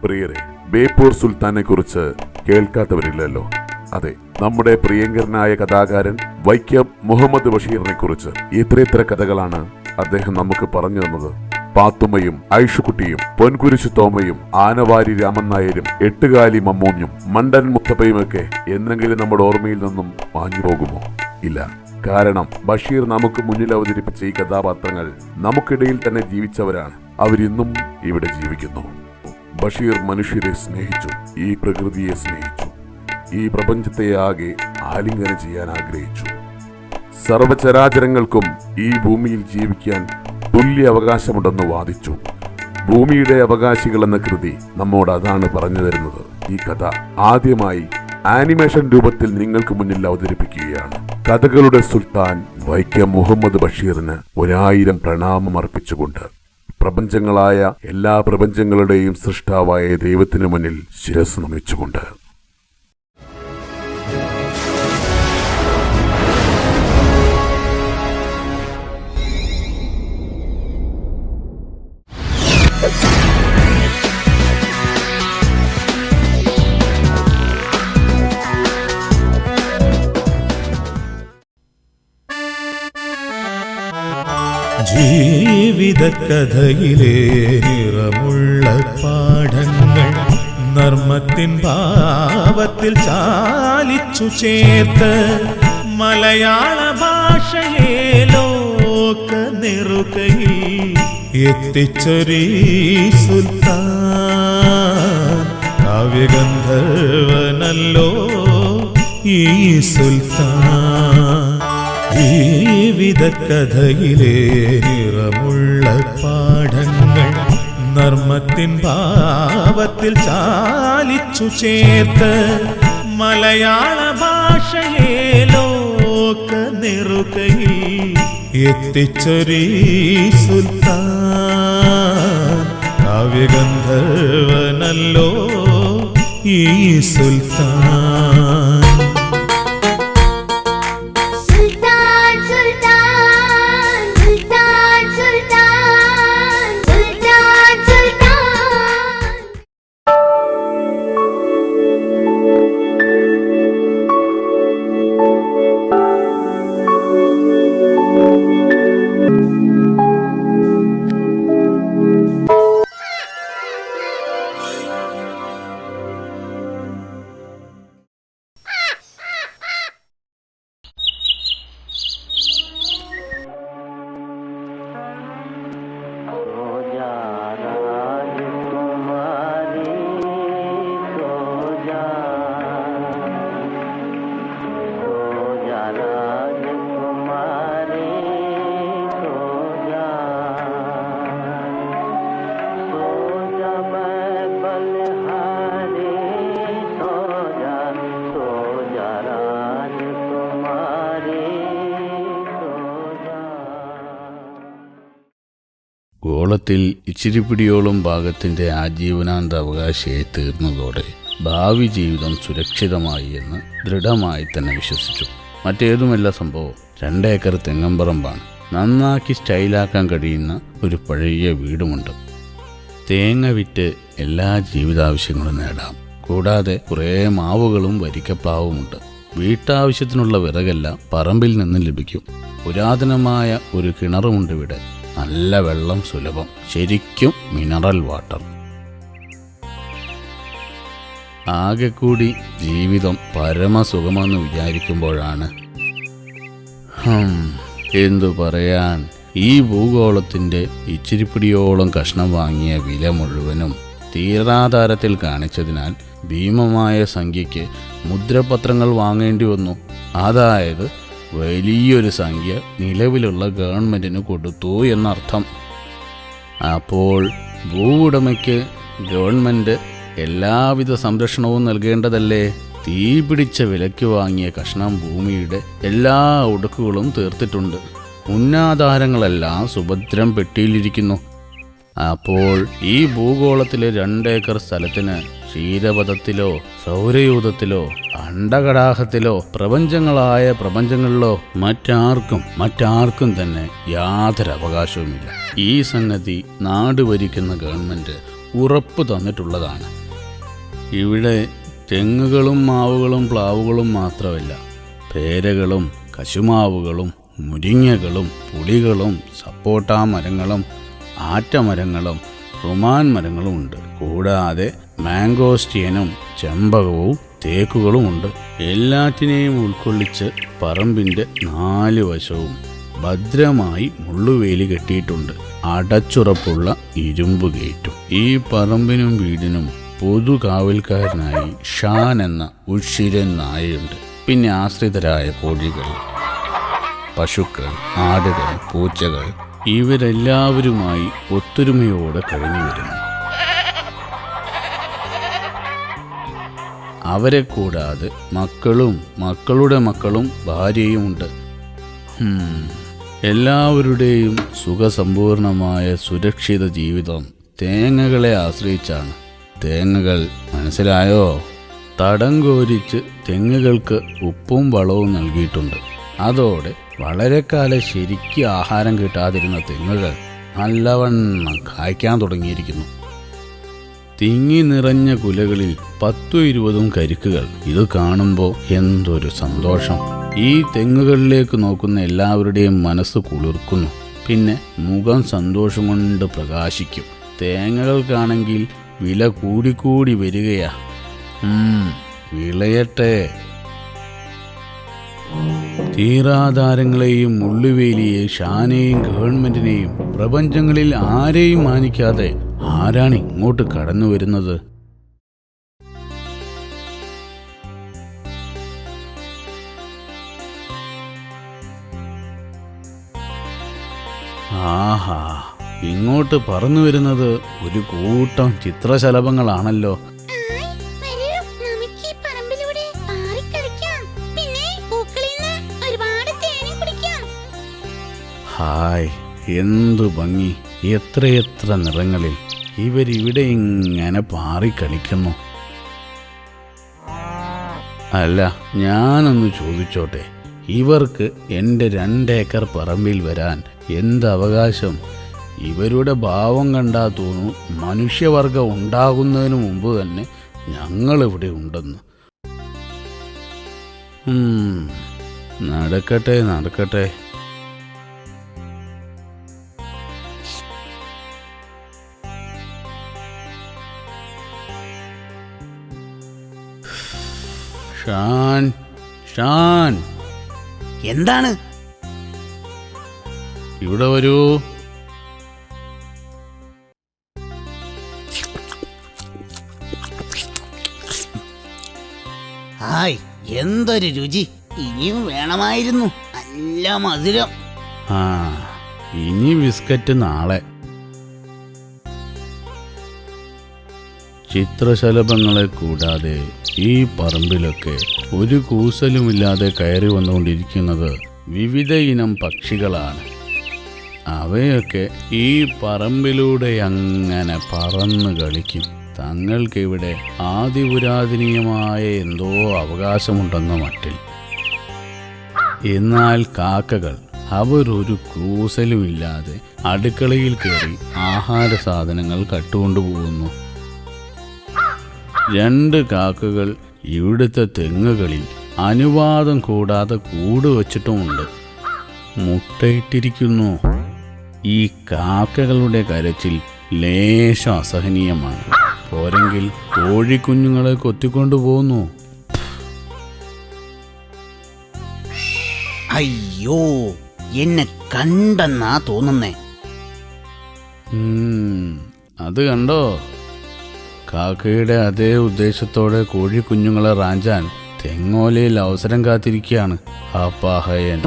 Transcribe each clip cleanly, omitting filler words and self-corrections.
പ്രിയരെ, ബേപ്പൂർ സുൽത്താനെ കുറിച്ച് കേൾക്കാത്തവരില്ലല്ലോ. അതെ, നമ്മുടെ പ്രിയങ്കരനായ കഥാകാരൻ വൈക്കം മുഹമ്മദ് ബഷീറിനെ കുറിച്ച് എത്ര കഥകളാണ് അദ്ദേഹം നമുക്ക് പറഞ്ഞു തന്നത്. പാത്തുമ്മയും ഐഷുക്കുട്ടിയും പൊൻകുരിശു തോമയും ആനവാരി രാമൻ നായരും എട്ടുകാലി മമ്മൂഞ്ഞും മണ്ടൻ മുത്തപ്പയുമൊക്കെ എന്നെങ്കിലും നമ്മുടെ ഓർമ്മയിൽ നിന്നും മാഞ്ഞു പോകുമോ? ഇല്ല. കാരണം ബഷീർ നമുക്ക് മുന്നിൽ അവതരിപ്പിച്ച ഈ കഥാപാത്രങ്ങൾ നമുക്കിടയിൽ തന്നെ ജീവിച്ചവരാണ്. അവരിന്നും ഇവിടെ ജീവിക്കുന്നു. ബഷീർ മനുഷ്യരെ സ്നേഹിച്ചു, ഈ പ്രകൃതിയെ സ്നേഹിച്ചു, ഈ പ്രപഞ്ചത്തെ ആകെ ആലിംഗനം ചെയ്യാൻ ആഗ്രഹിച്ചു. സർവചരാചരങ്ങൾക്കും ഈ ഭൂമിയിൽ ജീവിക്കാൻ തുല്യ അവകാശമുണ്ടെന്ന് വാദിച്ചു. ഭൂമിയുടെ അവകാശികൾ എന്ന കൃതി നമ്മോട് അതാണ് പറഞ്ഞു തരുന്നത്. ഈ കഥ ആദ്യമായി ആനിമേഷൻ രൂപത്തിൽ നിങ്ങൾക്ക് മുന്നിൽ അവതരിപ്പിക്കുകയാണ്. കഥകളുടെ സുൽത്താൻ വൈക്കം മുഹമ്മദ് ബഷീറിന് 1000 പ്രണാമം അർപ്പിച്ചുകൊണ്ട് പ്രപഞ്ചങ്ങളായ എല്ലാ പ്രപഞ്ചങ്ങളുടെയും സൃഷ്ടാവായ ദൈവത്തിനു മുന്നിൽ ശിരസ് നമിച്ചുകൊണ്ട്. ജീവിതകഥയിലെ നിറമുള്ള പാഠങ്ങൾ നർമ്മത്തിൻ ഭാവത്തിൽ ചാലിച്ചു ചേർത്ത് മലയാള ഭാഷയെ ലോക നെറുകയിൽ എത്തിച്ചൊരീ സുൽത്താൻ. കാവ്യഗന്ധർവനല്ലോ ഈ സുൽത്താൻ. ജീവിതകഥയിലെ നിറമുള്ള പാഠങ്ങൾ നർമ്മത്തിൻ ഭാവത്തിൽ ചാലിച്ചു ചേർത്ത് മലയാള ഭാഷയെ ലോക നെറുകയിൽ എത്തിച്ചൊരീ സുൽത്താൻ. കാവ്യഗന്ധർവനല്ലോ ഈ സുൽത്താൻ. ഗോളത്തിൽ ഇച്ചിരിപ്പിടിയോളം ഭാഗത്തിൻ്റെ ആജീവനാന്ത അവകാശിയായി തീർന്നതോടെ ഭാവി ജീവിതം സുരക്ഷിതമായി എന്ന് ദൃഢമായി തന്നെ വിശ്വസിച്ചു. മറ്റേതുമല്ല സംഭവം. 2 ഏക്കർ തെങ്ങമ്പറമ്പാണ്. നന്നാക്കി സ്റ്റൈലാക്കാൻ കഴിയുന്ന ഒരു പഴയ വീടുമുണ്ട്. തേങ്ങ വിറ്റ് എല്ലാ ജീവിതാവശ്യങ്ങളും നേടാം. കൂടാതെ കുറേ മാവുകളും വരിക്കപ്ലാവുമുണ്ട്. വീട്ടാവശ്യത്തിനുള്ള വിറകെല്ലാം പറമ്പിൽ നിന്ന് ലഭിക്കും. പുരാതനമായ ഒരു കിണറുമുണ്ട് ഇവിടെ. നല്ല വെള്ളം സുലഭം, ശരിക്കും മിനറൽ വാട്ടർ. ആകെ കൂടി ജീവിതം പരമസുഖമെന്ന് വിചാരിക്കുമ്പോഴാണ് എന്തു പറയാൻ, ഈ ഭൂഗോളത്തിൻ്റെ ഇച്ചിരിപ്പിടിയോളം കഷ്ണം വാങ്ങിയ വില മുഴുവനും തീരാധാരത്തിൽ കാണിച്ചതിനാൽ ഭീമമായ സംഖ്യയ്ക്ക് മുദ്രപത്രങ്ങൾ വാങ്ങേണ്ടി വന്നു. അതായത് വലിയൊരു സംഖ്യ നിലവിലുള്ള ഗവൺമെൻറ്റിന് കൊടുത്തു എന്നർത്ഥം. അപ്പോൾ ഭൂവുടമയ്ക്ക് ഗവൺമെൻറ് എല്ലാവിധ സംരക്ഷണവും നൽകേണ്ടതല്ലേ? തീ പിടിച്ച വിലയ്ക്ക് വാങ്ങിയ കഷ്ണം ഭൂമിയുടെ എല്ലാ ഒടുക്കുകളും തീർത്തിട്ടുണ്ട്. ഉന്നാധാരങ്ങളെല്ലാം സുഭദ്രം പെട്ടിയിലിരിക്കുന്നു. അപ്പോൾ ഈ ഭൂഗോളത്തിലെ 2 ഏക്കർ സ്ഥലത്തിന് ക്ഷീരപഥത്തിലോ സൗരയൂഥത്തിലോ അണ്ടകടാഹത്തിലോ പ്രപഞ്ചങ്ങളിലോ മറ്റാർക്കും തന്നെ യാതൊരു അവകാശവുമില്ല. ഈ സംഗതി നാട് ഭരിക്കുന്ന ഗവൺമെന്റ് ഉറപ്പ് തന്നിട്ടുള്ളതാണ്. ഇവിടെ തെങ്ങുകളും മാവുകളും പ്ലാവുകളും മാത്രമല്ല, പേരകളും കശുമാവുകളും മുരിങ്ങകളും പുളികളും സപ്പോട്ട മരങ്ങളും ആറ്റമരങ്ങളും റുമാൻ മരങ്ങളും ഉണ്ട്. കൂടാതെ മാംഗോസ്റ്റിയനും ചെമ്പകവും തേക്കുകളുമുണ്ട്. എല്ലാറ്റിനെയും ഉൾക്കൊള്ളിച്ച് പറമ്പിൻ്റെ 4 വശവും ഭദ്രമായി മുള്ളുവേലി കെട്ടിയിട്ടുണ്ട്. അടച്ചുറപ്പുള്ള ഇരുമ്പ് ഗേറ്റും. ഈ പറമ്പിനും വീടിനും പൊതു കാവൽക്കാരനായി ഷാൻ എന്ന ഉഷിരൻ നായയുണ്ട്. പിന്നെ ആശ്രിതരായ കോഴികൾ, പശുക്കൾ, ആടുകൾ, പൂച്ചകൾ ഇവരെല്ലാവരുമായി ഒത്തൊരുമയോടെ കഴിഞ്ഞു വരുന്നു. അവരെ കൂടാതെ മക്കളും മക്കളുടെ മക്കളും ഭാര്യയുമുണ്ട്. എല്ലാവരുടെയും സുഖസമ്പൂർണമായ സുരക്ഷിത ജീവിതം തേങ്ങകളെ ആശ്രയിച്ചാണ്. തേങ്ങകൾ മനസ്സിലായോ? തടം കോരിച്ച് തെങ്ങുകൾക്ക് ഉപ്പും വളവും നൽകിയിട്ടുണ്ട്. അതോടെ വളരെ കാലം ശരിക്ക് ആഹാരം കിട്ടാതിരുന്ന തെങ്ങുകൾ നല്ലവണ്ണം കായ്ക്കാൻ തുടങ്ങിയിരിക്കുന്നു. തിങ്ങി നിറഞ്ഞ കുലകളിൽ 10-20 കരിക്കുകൾ. ഇത് കാണുമ്പോൾ എന്തൊരു സന്തോഷം! ഈ തെങ്ങുകളിലേക്ക് നോക്കുന്ന എല്ലാവരുടെയും മനസ്സ് കുളിർക്കുന്നു. പിന്നെ മുഖം സന്തോഷം കൊണ്ട് പ്രകാശിക്കും. തേങ്ങകൾക്കാണെങ്കിൽ വില കൂടിക്കൂടി വരികയാ. വിളയട്ടെ. തീരാധാരങ്ങളെയും മുള്ളുവേലിയെ ഷാനെയും ഗവൺമെന്റിനെയും പ്രപഞ്ചങ്ങളിൽ ആരെയും മാനിക്കാതെ ആരാണ് ഇങ്ങോട്ട് കടന്നു വരുന്നത്? ആഹാ, ഇങ്ങോട്ട് പറന്നു വരുന്നത് ഒരു കൂട്ടം ചിത്രശലഭങ്ങളാണല്ലോ. ഹായ്, എന്തു ഭംഗി! എത്രയെത്ര നിറങ്ങളിൽ ഇവരിവിടെ ഇങ്ങനെ പാറിക്കളിക്കുന്നു. അല്ല, ഞാനൊന്ന് ചോദിച്ചോട്ടെ, ഇവർക്ക് എൻ്റെ 2 ഏക്കർ പറമ്പിൽ വരാൻ എന്ത് അവകാശം? ഇവരുടെ ഭാവം കണ്ടാൽ തോന്നും മനുഷ്യവർഗം ഉണ്ടാകുന്നതിന് മുമ്പ് തന്നെ ഞങ്ങളിവിടെ ഉണ്ടെന്ന്. നടക്കട്ടെ നടക്കട്ടെ. ഷാൻ, ഷാൻ, എന്താണ്? ഇവിടെ വരൂ. ഹായ്, എന്തൊരു രുചി! ഇനിയും വേണമായിരുന്നു. നല്ല മധുരം. ഇനി ബിസ്ക്കറ്റ് നാളെ. ചിത്രശലഭങ്ങളെ കൂടാതെ ഈ പറമ്പിലൊക്കെ ഒരു കൂസലുമില്ലാതെ കയറി വന്നുകൊണ്ടിരിക്കുന്നത് വിവിധ ഇനം പക്ഷികളാണ്. അവയൊക്കെ ഈ പറമ്പിലൂടെ അങ്ങനെ പറന്ന് കളിക്കും. തങ്ങൾക്കിവിടെ ആദിപുരാതനീയമായ എന്തോ അവകാശമുണ്ടെന്ന മട്ടിൽ. എന്നാൽ കാക്കകൾ അവരൊരു കൂസലുമില്ലാതെ അടുക്കളയിൽ കയറി ആഹാര സാധനങ്ങൾ കട്ടുകൊണ്ടുപോകുന്നു. 2 കാക്കകൾ ഇവിടുത്തെ തെങ്ങുകളിൽ അനുവാദം കൂടാതെ കൂട് വച്ചിട്ടുമുണ്ട്. മുട്ടയിട്ടിരിക്കുന്നു. ഈ കാക്കകളുടെ കരച്ചിൽ ലേശം അസഹനീയമാണ്. പോരെങ്കിൽ കോഴിക്കുഞ്ഞുങ്ങളെ കൊത്തിക്കൊണ്ടു പോന്നു. അയ്യോ, എന്നെ കണ്ടെന്നാ തോന്നുന്നേ. അത് കണ്ടോ? കാക്കയുടെ അതേ ഉദ്ദേശത്തോടെ കോഴിക്കുഞ്ഞുങ്ങളെ റാഞ്ചാൻ തെങ്ങോലയിൽ അവസരം കാത്തിരിക്കുകയാണ് ആ പാഹയൻ.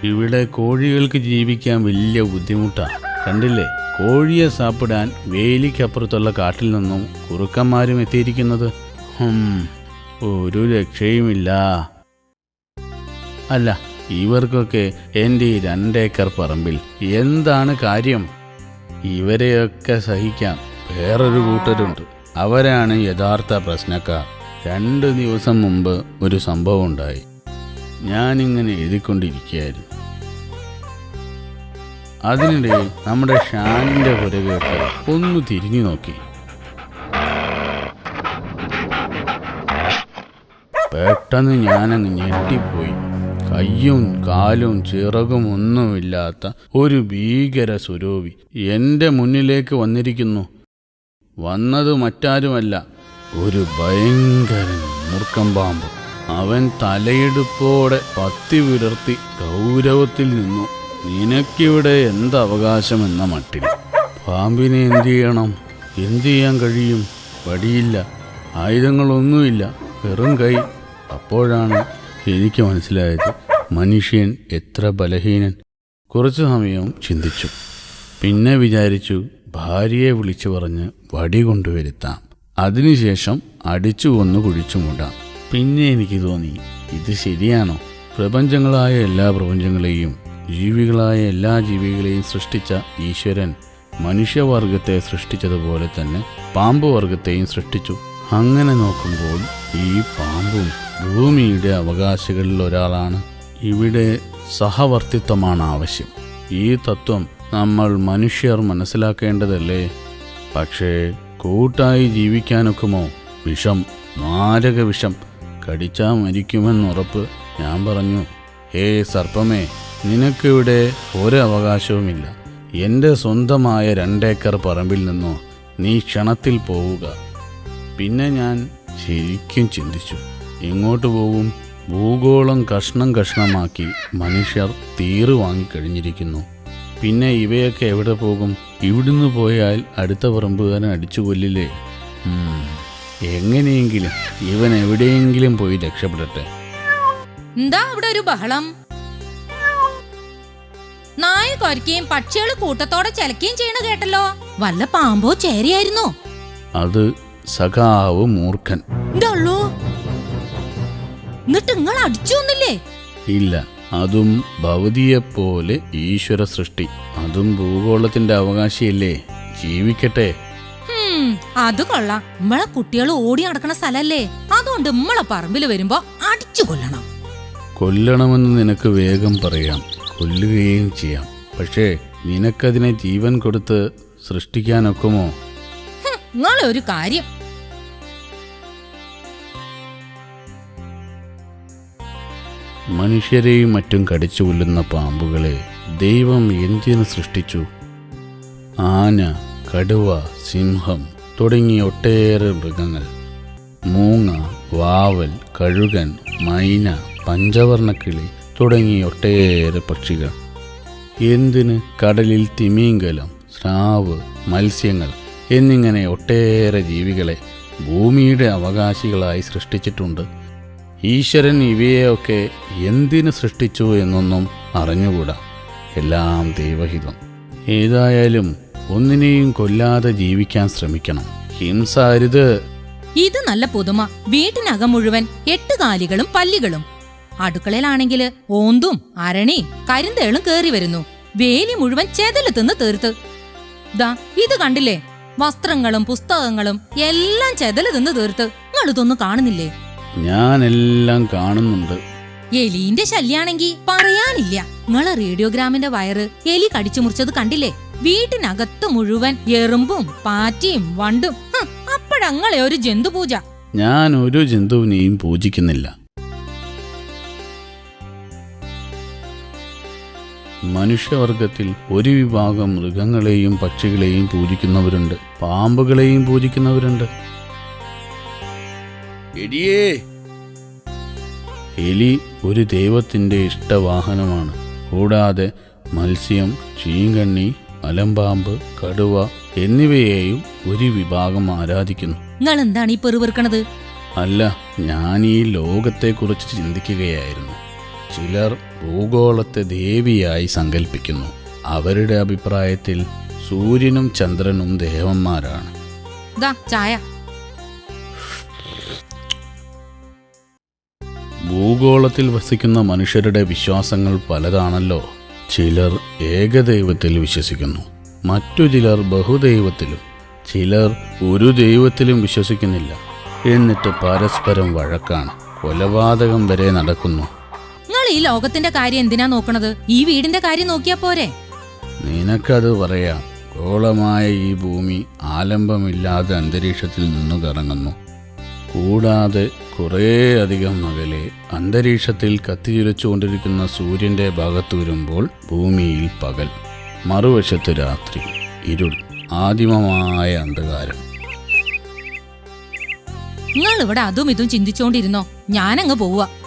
ഇവിടെ കോഴികൾക്ക് ജീവിക്കാൻ വലിയ ബുദ്ധിമുട്ടാണ്. കണ്ടില്ലേ, കോഴിയെ സാപ്പിടാൻ വേലിക്കപ്പുറത്തുള്ള കാട്ടിൽ നിന്നും കുറുക്കന്മാരും എത്തിയിരിക്കുന്നത്. ഒരു രക്ഷയുമില്ല. അല്ല, ഇവർക്കൊക്കെ എൻ്റെ ഈ 2 ഏക്കർ പറമ്പിൽ എന്താണ് കാര്യം? ഇവരെയൊക്കെ സഹിക്കാൻ വേറൊരു കൂട്ടരുണ്ട്. അവരാണ് യഥാർത്ഥ പ്രശ്നക്കാർ. 2 ദിവസം മുമ്പ് ഒരു സംഭവം ഉണ്ടായി. ഞാനിങ്ങനെ എഴുതിക്കൊണ്ടിരിക്കുകയായിരുന്നു. അതിനിടയിൽ നമ്മുടെ ഷാനിന്റെ പുരകേട്ട് ഒന്ന് തിരിഞ്ഞു നോക്കി. പെട്ടെന്ന് ഞാനങ്ങ് ഞെട്ടിപ്പോയി. കയ്യും കാലും ചിറകും ഒന്നുമില്ലാത്ത ഒരു ഭീകര സ്വരൂപി എൻ്റെ മുന്നിലേക്ക് വന്നിരിക്കുന്നു. വന്നത് മറ്റാരുമല്ല, ഒരു ഭയങ്കരൻ മൂർഖൻ പാമ്പ്. അവൻ തലയെടുപ്പോടെ പത്തി വിടർത്തി ഗൗരവത്തിൽ നിന്നു. നിനക്കിവിടെ എന്തവകാശമെന്ന മട്ടിൽ. പാമ്പിനെ എന്തു ചെയ്യണം? എന്തു ചെയ്യാൻ കഴിയും? വടിയില്ല, ആയുധങ്ങളൊന്നുമില്ല, വെറും കൈ. അപ്പോഴാണ് എനിക്ക് മനസ്സിലായത് മനുഷ്യൻ എത്ര ബലഹീനൻ. കുറച്ചു സമയം ചിന്തിച്ചു. പിന്നെ വിചാരിച്ചു ഭാര്യയെ വിളിച്ചു പറഞ്ഞ് വടി കൊണ്ടുവരുത്താം. അതിനുശേഷം അടിച്ചു കൊന്നു കുഴിച്ചു മൂടാം. പിന്നെ എനിക്ക് തോന്നി, ഇത് ശരിയാണോ? പ്രപഞ്ചങ്ങളായ എല്ലാ പ്രപഞ്ചങ്ങളെയും ജീവികളായ എല്ലാ ജീവികളെയും സൃഷ്ടിച്ച ഈശ്വരൻ മനുഷ്യവർഗത്തെ സൃഷ്ടിച്ചതുപോലെ തന്നെ പാമ്പ് വർഗത്തെയും സൃഷ്ടിച്ചു. അങ്ങനെ നോക്കുമ്പോൾ ഈ പാമ്പും ഭൂമിയുടെ അവകാശികളിൽ ഒരാളാണ്. ഇവിടെ സഹവർത്തിത്വമാണ് ആവശ്യം. ഈ തത്വം നമ്മൾ മനുഷ്യർ മനസ്സിലാക്കേണ്ടതല്ലേ? പക്ഷേ കൂട്ടായി ജീവിക്കാനൊക്കുമോ? വിഷം, മാരക വിഷം, കടിച്ചാൽ മരിക്കുമെന്നുറപ്പ്. ഞാൻ പറഞ്ഞു, ഹേ സർപ്പമേ, നിനക്കിവിടെ ഒരവകാശവുമില്ല. എൻ്റെ സ്വന്തമായ 2 ഏക്കർ പറമ്പിൽ നിന്നോ നീ ക്ഷണത്തിൽ പോവുക. പിന്നെ ഞാൻ ശരിക്കും ചിന്തിച്ചു, എങ്ങോട്ട് പോകും? ഭൂഗോളം കഷ്ണം കഷ്ണമാക്കി മനുഷ്യർ തീറ് വാങ്ങിക്കഴിഞ്ഞിരിക്കുന്നു. പിന്നെ ഇവയൊക്കെ എവിടെ പോകും? ഇവിടുന്ന് പോയാൽ അടുത്ത പറമ്പുകാരൻ അടിച്ചു കൊല്ലില്ലേ? എങ്ങനെയെങ്കിലും ഇവൻ എവിടെയെങ്കിലും പോയി രക്ഷപ്പെടട്ടെ. എന്താ അവിടെ ഒരു ബഹളം? നായ കൊരക്കുകയും പക്ഷികൾ കൂട്ടത്തോടെ ചിലക്കുകയും ചെയ്യണ കേട്ടല്ലോ. വല്ല പാമ്പോ ചേരിയായിരുന്നോ? അത് സഖാവ് മൂർഖൻ. എന്നിട്ട് നിങ്ങൾ അടിച്ചൊന്നില്ലേ? ഇല്ല, അതും ഭവതിയെപ്പോലെ ഈശ്വര സൃഷ്ടി. അതും ഭൂഗോളത്തിന്റെ അവകാശിയല്ലേ, ജീവിക്കട്ടെ. അത് കൊള്ളാം. നമ്മളെ കുട്ടികൾ ഓടി നടക്കണ സ്ഥലല്ലേ, അതുകൊണ്ട് നമ്മളെ പറമ്പിൽ വരുമ്പോ അടിച്ചു കൊല്ലണം. കൊല്ലണമെന്ന് നിനക്ക് വേഗം പറയാം, കൊല്ലുകയും ചെയ്യാം. പക്ഷേ നിനക്കതിനെ ജീവൻ കൊടുത്ത് സൃഷ്ടിക്കാനൊക്കുമോ? നിങ്ങളൊരു കാര്യം, മനുഷ്യരെയും മറ്റും കടിച്ചു കൊല്ലുന്ന പാമ്പുകളെ ദൈവം എന്തിനു സൃഷ്ടിച്ചു? ആന, കടുവ, സിംഹം തുടങ്ങിയ ഒട്ടേറെ മൃഗങ്ങൾ, മൂങ്ങ, വാവൽ, കഴുകൻ, മൈന, പഞ്ചവർണ്ണക്കിളി തുടങ്ങിയ ഒട്ടേറെ പക്ഷികൾ. എന്തിന്? കടലിൽ തിമിംഗലം, സ്രാവ്, മത്സ്യങ്ങൾ എന്നിങ്ങനെ ഒട്ടേറെ ജീവികളെ ഭൂമിയുടെ അവകാശികളായി സൃഷ്ടിച്ചിട്ടുണ്ട്. ഈശ്വരൻ ഇവയെയൊക്കെ എന്തിനു സൃഷ്ടിച്ചു എന്നൊന്നും അറിഞ്ഞുകൂടാ. എല്ലാം ദൈവഹിതം. ഏതായാലും ഒന്നിനെയും കൊല്ലാതെ ജീവിക്കാൻ ശ്രമിക്കണം. ഹിംസ അരുത്. ഇത് നല്ല പുതുമ. വീട്ടിനകം മുഴുവൻ 8 കാലികളും പല്ലികളും. അടുക്കളയിലാണെങ്കില് ഓന്തും അരണി കരിന്തേളും കേറി വരുന്നു. വേലി മുഴുവൻ ചെതല് തിന്ന് തീർത്ത്. ദാ ഇത് കണ്ടില്ലേ? വസ്ത്രങ്ങളും പുസ്തകങ്ങളും എല്ലാം ചെതല് തിന്ന് തീർത്ത്. നിങ്ങളിതൊന്നും കാണുന്നില്ലേ? ഞാനെല്ലാം കാണുന്നുണ്ട്. എലീന്റെ ശല്യാണെങ്കി പറയാനില്ല. നിങ്ങളെ റേഡിയോഗ്രാമിന്റെ വയറ് എലി കടിച്ചു മുറിച്ചത് കണ്ടില്ലേ? വീട്ടിനകത്ത് മുഴുവൻ എറുമ്പും പാറ്റിയും വണ്ടും. അപ്പോഴങ്ങളെ ഒരു ജന്തുപൂജ. ഞാൻ ഒരു ജന്തുവിനെയും പൂജിക്കുന്നില്ല. മനുഷ്യവർഗത്തിൽ ഒരു വിഭാഗം മൃഗങ്ങളെയും പക്ഷികളെയും പൂജിക്കുന്നവരുണ്ട്, പാമ്പുകളെയും പൂജിക്കുന്നവരുണ്ട്. എലി ഒരു ദൈവത്തിന്റെ ഇഷ്ടവാഹനമാണ്. കൂടാതെ മത്സ്യം, ചീങ്കണ്ണി, മലമ്പാമ്പ്, കടുവ എന്നിവയെയും ഒരു വിഭാഗം ആരാധിക്കുന്നു. നിങ്ങൾ എന്താണ് ഈ പെറുവിറുക്കണത്? അല്ല, ഞാൻ ഈ ലോകത്തെക്കുറിച്ച് ചിന്തിക്കുകയായിരുന്നു. ചിലർ ഭൂഗോളത്തെ ദേവിയായി സങ്കല്പിക്കുന്നു. അവരുടെ അഭിപ്രായത്തിൽ സൂര്യനും ചന്ദ്രനും ദേവന്മാരാണ്. ദാ ചായ. ഭൂഗോളത്തിൽ വസിക്കുന്ന മനുഷ്യരുടെ വിശ്വാസങ്ങൾ പലതാണല്ലോ. ചിലർ ഏകദൈവത്തിൽ വിശ്വസിക്കുന്നു, മറ്റു ചിലർ ബഹുദൈവത്തിലും, ചിലർ ഒരു ദൈവത്തിലും വിശ്വസിക്കുന്നില്ല. എന്നിട്ട് പരസ്പരം വഴക്കാണ്, കൊലപാതകം വരെ നടക്കുന്നു. നിങ്ങൾ ഈ ലോകത്തിന്റെ കാര്യം എന്തിനാ നോക്കണത്? ഈ വീടിന്റെ കാര്യം നോക്കിയാ പോരെ? നിനക്കത് പറയാം. ഗോളമായ ഈ ഭൂമി ആലംബമില്ലാതെ അന്തരീക്ഷത്തിൽ നിന്നു കറങ്ങുന്നു. കൂടാതെ കുറേ അധികം അകലെ അന്തരീക്ഷത്തിൽ കത്തിച്ചുരച്ചുകൊണ്ടിരിക്കുന്ന സൂര്യന്റെ ഭാഗത്ത് വരുമ്പോൾ ഭൂമിയിൽ പകൽ, മറുവശത്ത് രാത്രി, ഇരുൾ, ആദിമമായ അന്ധകാരം. നിങ്ങൾ ഇവിടെ അതും ഇതും ചിന്തിച്ചോണ്ടിരുന്നോ? ഞാനങ്ങ് പോവുക.